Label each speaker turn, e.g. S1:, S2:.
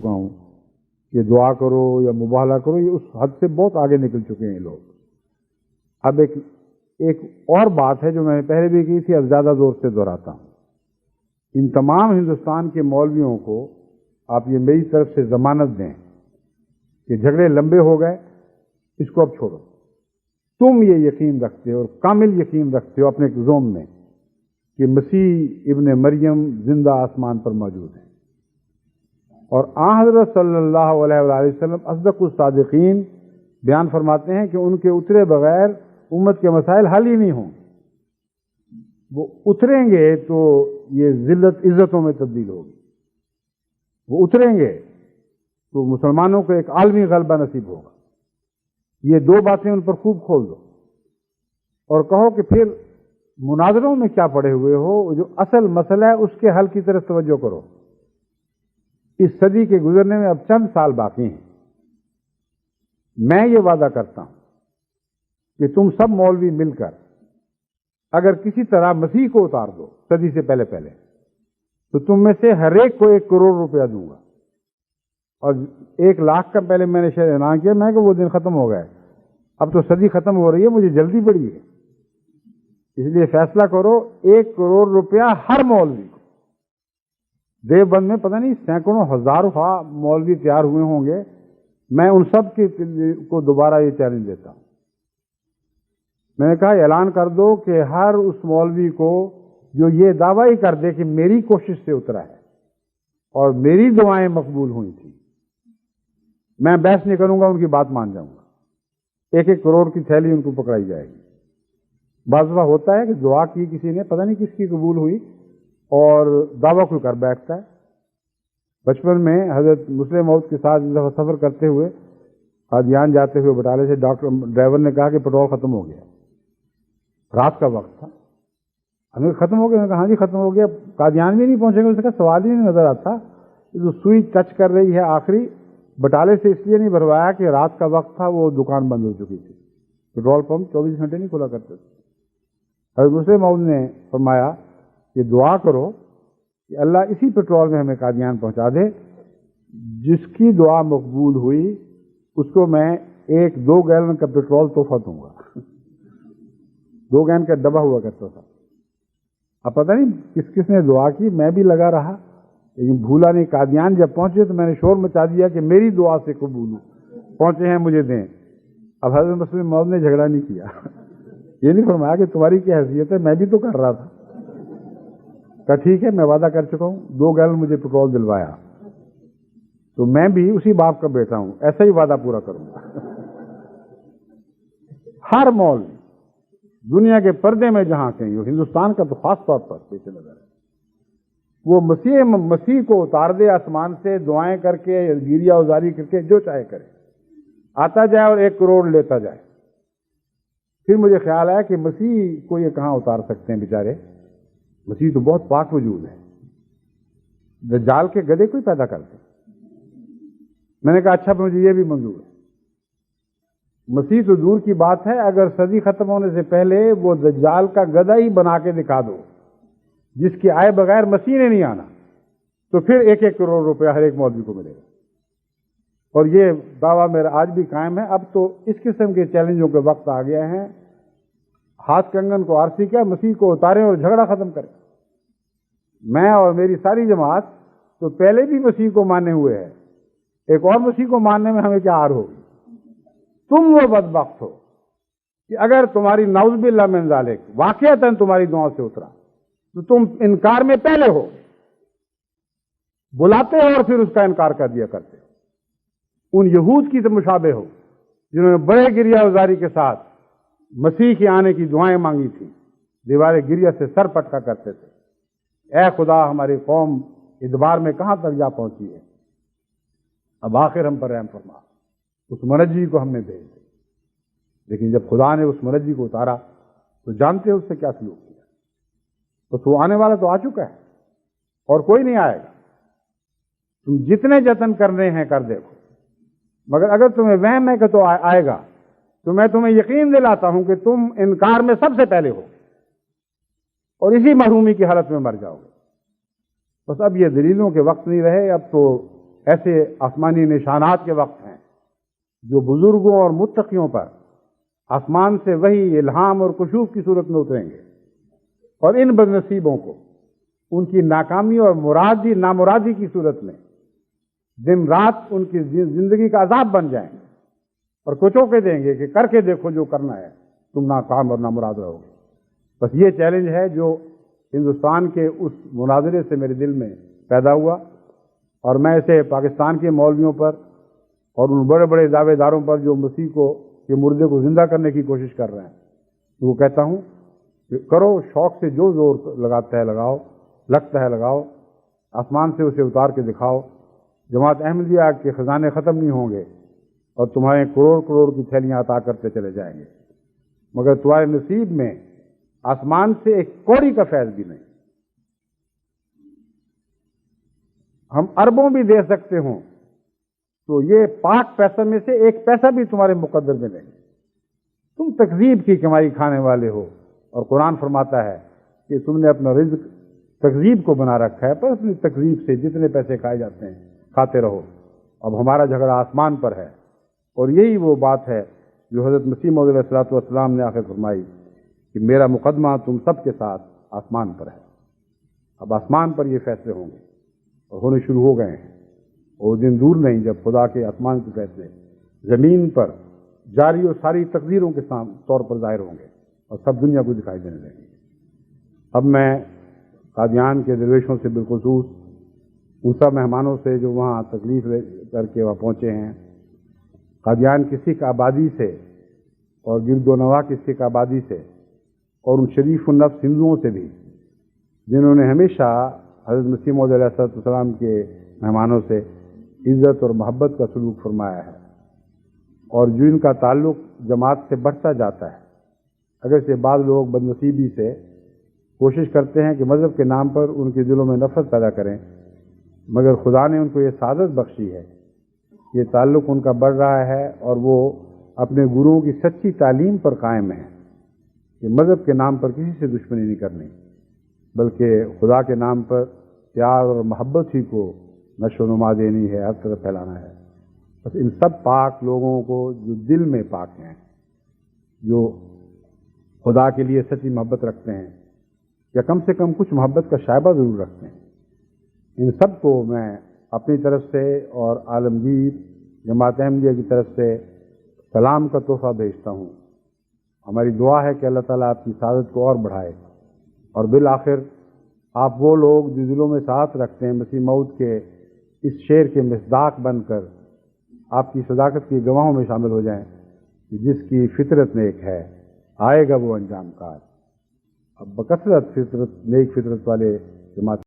S1: چکا ہوں کہ دعا کرو یا مباہلہ کرو، یہ اس حد سے بہت آگے نکل چکے ہیں لوگ۔ اب ایک اور بات ہے جو میں نے پہلے بھی کی تھی، اب زیادہ زور سے دہراتا ہوں۔ ان تمام ہندوستان کے مولویوں کو آپ یہ میری طرف سے ضمانت دیں کہ جھگڑے لمبے ہو گئے، اس کو اب چھوڑو۔ تم یہ یقین رکھتے ہو اور کامل یقین رکھتے ہو اپنے زوم میں کہ مسیح ابن مریم زندہ آسمان پر موجود ہیں، اور آن حضرت صلی اللہ علیہ وآلہ وسلم اصدق الصادقین بیان فرماتے ہیں کہ ان کے اترے بغیر امت کے مسائل حل ہی نہیں ہوں۔ وہ اتریں گے تو یہ ذلت عزتوں میں تبدیل ہوگی، وہ اتریں گے تو مسلمانوں کو ایک عالمی غلبہ نصیب ہوگا۔ یہ دو باتیں ان پر خوب کھول دو اور کہو کہ پھر مناظروں میں کیا پڑے ہوئے ہو، جو اصل مسئلہ ہے اس کے حل کی طرف توجہ کرو۔ اس صدی کے گزرنے میں اب چند سال باقی ہیں۔ میں یہ وعدہ کرتا ہوں کہ تم سب مولوی مل کر اگر کسی طرح مسیح کو اتار دو صدی سے پہلے تو تم میں سے ہر ایک کو 1 کروڑ روپیہ دوں گا، اور 1 لاکھ کا پہلے میں نے شاید اعلان کیا، میں کہ وہ دن ختم ہو گئے، اب تو صدی ختم ہو رہی ہے، مجھے جلدی پڑی ہے، اس لیے فیصلہ کرو 1 کروڑ روپیہ ہر مولوی کو۔ دیوبند میں پتہ نہیں سینکڑوں ہزاروں مولوی تیار ہوئے ہوں گے، میں ان سب کو دوبارہ یہ چیلنج دیتا ہوں۔ میں نے کہا اعلان کر دو کہ ہر اس مولوی کو جو یہ دعویٰ ہی کر دے کہ میری کوشش سے اترا ہے اور میری دعائیں مقبول ہوئی تھیں، میں بحث نہیں کروں گا، ان کی بات مان جاؤں گا، 1 کروڑ کی تھیلی ان کو پکڑائی جائے گی۔ بعض دفعہ ہوتا ہے کہ دعا کی کسی نے، پتہ نہیں کس کی قبول ہوئی، اور دعویٰ کوئی کر بیٹھتا ہے۔ بچپن میں حضرت مسلم موعود کے ساتھ ایک دفعہ سفر کرتے ہوئے قادیان جاتے ہوئے بٹالے سے ڈرائیور نے کہا کہ پیٹرول ختم ہو گیا، رات کا وقت تھا، ہمیں ختم ہو گیا، میں نے کہا ہاں جی ختم ہو گیا، قادیان بھی نہیں پہنچیں گے، اس کا سوال ہی نہیں نظر آتا، جو سوئی ٹچ کر رہی ہے آخری بٹالے سے اس لیے نہیں بھروایا کہ رات کا وقت تھا، وہ دکان بند ہو چکی تھی، پیٹرول پمپ 24 گھنٹے نہیں کھلا کرتے تھے۔ حضرت مسلم موعود نے فرمایا کہ دعا کرو کہ اللہ اسی پیٹرول میں ہمیں قادیان پہنچا دے، جس کی دعا مقبول ہوئی اس کو میں 1-2 گیلن کا پیٹرول تحفہ دوں گا۔ 2 گیلن کا ڈبہ ہوا کرتا تھا۔ اب پتہ نہیں کس کس نے دعا کی، میں بھی لگا رہا، لیکن بھولا نہیں، قادیان جب پہنچے تو میں نے شور مچا دیا کہ میری دعا سے قبول ہوں، پہنچے ہیں مجھے دیں۔ اب حضرت مسلم موعود نے جھگڑا نہیں کیا، یہ نہیں فرمایا کہ تمہاری کیا حیثیت ہے، میں بھی تو کر رہا تھا، کہا ٹھیک ہے میں وعدہ کر چکا ہوں، 2 گیلن مجھے پیٹرول دلوایا، تو میں بھی اسی باپ کا بیٹا ہوں، ایسا ہی وعدہ پورا کروں گا۔ ہر مولوی دنیا کے پردے میں جہاں کہیں ہو، ہندوستان کا تو خاص طور پر پیش نظر ہے، وہ مسیح کو اتار دے آسمان سے، دعائیں کر کے، گیریا ازاری کر کے، جو چاہے کرے، آتا جائے اور 1 کروڑ لیتا جائے۔ پھر مجھے خیال آیا کہ مسیح کو یہ کہاں اتار سکتے ہیں بیچارے، مسیح تو بہت پاک وجود ہے، دجال کے گدھے کوئی پیدا کرتے۔ میں نے کہا اچھا مجھے یہ بھی منظور ہے، مسیح تو دور کی بات ہے، اگر صدی ختم ہونے سے پہلے وہ دجال کا گدھا ہی بنا کے دکھا دو جس کے آئے بغیر مسیح نے نہیں آنا، تو پھر 1 کروڑ روپیہ ہر ایک مولوی کو ملے گا۔ اور یہ دعویٰ میرا آج بھی قائم ہے۔ اب تو اس قسم کے چیلنجوں کے وقت آ گیا ہے، ہاتھ کنگن کو آرسی کیا، مسیح کو اتاریں اور جھگڑا ختم کریں۔ میں اور میری ساری جماعت تو پہلے بھی مسیح کو مانے ہوئے ہے، ایک اور مسیح کو ماننے میں ہمیں کیا آر ہوگی؟ تم وہ بدبخت ہو کہ اگر تمہاری نعوذ باللہ من ذالک واقعتاً تمہاری دعاؤں سے اترا تو تم انکار میں پہلے ہو، بلاتے ہو اور پھر اس کا انکار کر دیا کرتے ہو۔ ان یہود کی تو مشابہ ہو جنہوں نے بڑے گریہ وزاری کے ساتھ مسیح کے آنے کی دعائیں مانگی تھیں، دیوار گریہ سے سر پٹکا کرتے تھے، اے خدا ہماری قوم ادبار میں کہاں تک جا پہنچی ہے، اب آخر ہم پر رحم فرما۔ اس منجی کو ہم نے بھیج دیا، لیکن جب خدا نے اس منجی کو اتارا تو جانتے اس سے کیا سلوک کیا، تو وہ آنے والا تو آ چکا ہے اور کوئی نہیں آئے گا۔ تم جتنے جتن کرنے ہیں کر دیکھو، مگر اگر تمہیں وہم ہے کہ تو آئے گا تو میں تمہیں یقین دلاتا ہوں کہ تم انکار میں سب سے پہلے ہو اور اسی محرومی کی حالت میں مر جاؤ گے۔ بس اب یہ دلیلوں کے وقت نہیں رہے، اب تو ایسے آسمانی نشانات کے وقت ہیں جو بزرگوں اور متقیوں پر آسمان سے وہی الہام اور کشوف کی صورت میں اتریں گے، اور ان بد نصیبوں کو ان کی ناکامی اور نامرادی کی صورت میں دن رات ان کی زندگی کا عذاب بن جائیں گے اور کچو کے دیں گے کہ کر کے دیکھو جو کرنا ہے، تم ناکام اور نامراد رہو گے۔ بس یہ چیلنج ہے جو ہندوستان کے اس مناظرے سے میرے دل میں پیدا ہوا، اور میں اسے پاکستان کے مولویوں پر اور ان بڑے بڑے دعوے داروں پر جو مسیح کے مردے کو زندہ کرنے کی کوشش کر رہے ہیں، تو وہ کہتا ہوں کہ کرو، شوق سے جو زور لگاتا ہے لگاؤ، لگتا ہے لگاؤ، آسمان سے اسے اتار کے دکھاؤ۔ جماعت احمدیہ کے خزانے ختم نہیں ہوں گے اور تمہارے کروڑ کروڑ کی تھیلیاں عطا کرتے چلے جائیں گے، مگر تمہارے نصیب میں آسمان سے ایک کوڑی کا فیض بھی نہیں۔ ہم اربوں بھی دے سکتے ہوں تو یہ پاک پیسہ میں سے ایک پیسہ بھی تمہارے مقدر میں نہیں۔ تم تکذیب کی کمائی کھانے والے ہو، اور قرآن فرماتا ہے کہ تم نے اپنا رزق تکذیب کو بنا رکھا ہے، پر اپنی تکذیب سے جتنے پیسے کھائے جاتے ہیں کھاتے رہو۔ اب ہمارا جھگڑا آسمان پر ہے، اور یہی وہ بات ہے جو حضرت مسیح موعود علیہ الصلوۃ والسلام نے آخر فرمائی کہ میرا مقدمہ تم سب کے ساتھ آسمان پر ہے۔ اب آسمان پر یہ فیصلے ہوں گے اور ہونے شروع ہو گئے ہیں، اور دن دور نہیں جب خدا کے آسمان کے فیصلے زمین پر جاری اور ساری تقدیروں کے طور پر ظاہر ہوں گے اور سب دنیا کو دکھائی دینے لگیں گے۔ اب میں قادیان کے درویشوں سے بالخصوص ان سب مہمانوں سے جو وہاں تکلیف لے کر کے وہاں پہنچے ہیں، قادیان کی سکھ آبادی سے اور گرد و نواح کی سکھ آبادی سے اور ان شریف النفس ہندوؤں سے بھی جنہوں نے ہمیشہ حضرت مسیح موعود علیہ السلام کے مہمانوں سے عزت اور محبت کا سلوک فرمایا ہے، اور جن کا تعلق جماعت سے بڑھتا جاتا ہے۔ اگرچہ بعض لوگ بد نصیبی سے کوشش کرتے ہیں کہ مذہب کے نام پر ان کے دلوں میں نفرت پیدا کریں، مگر خدا نے ان کو یہ سعادت بخشی ہے، یہ تعلق ان کا بڑھ رہا ہے، اور وہ اپنے گروؤں کی سچی تعلیم پر قائم ہیں کہ مذہب کے نام پر کسی سے دشمنی نہیں کرنی، بلکہ خدا کے نام پر پیار اور محبت ہی کو نشو و نما دینی ہے، ہر طرف پھیلانا ہے۔ بس ان سب پاک لوگوں کو جو دل میں پاک ہیں، جو خدا کے لیے سچی محبت رکھتے ہیں، یا کم سے کم کچھ محبت کا شائبہ ضرور رکھتے ہیں، ان سب کو میں اپنی طرف سے اور عالمگیر جماعت احمدیہ کی طرف سے سلام کا تحفہ بھیجتا ہوں۔ ہماری دعا ہے کہ اللہ تعالیٰ آپ کی سعادت کو اور بڑھائے، اور بالآخر آپ وہ لوگ جو دلوں میں ساتھ رکھتے ہیں مسیح موعود کے اس شعر کے مصداق بن کر آپ کی صداقت کی گواہوں میں شامل ہو جائیں کہ جس کی فطرت نیک ہے آئے گا وہ انجام کار۔ اب بکثرت نیک فطرت والے جماعت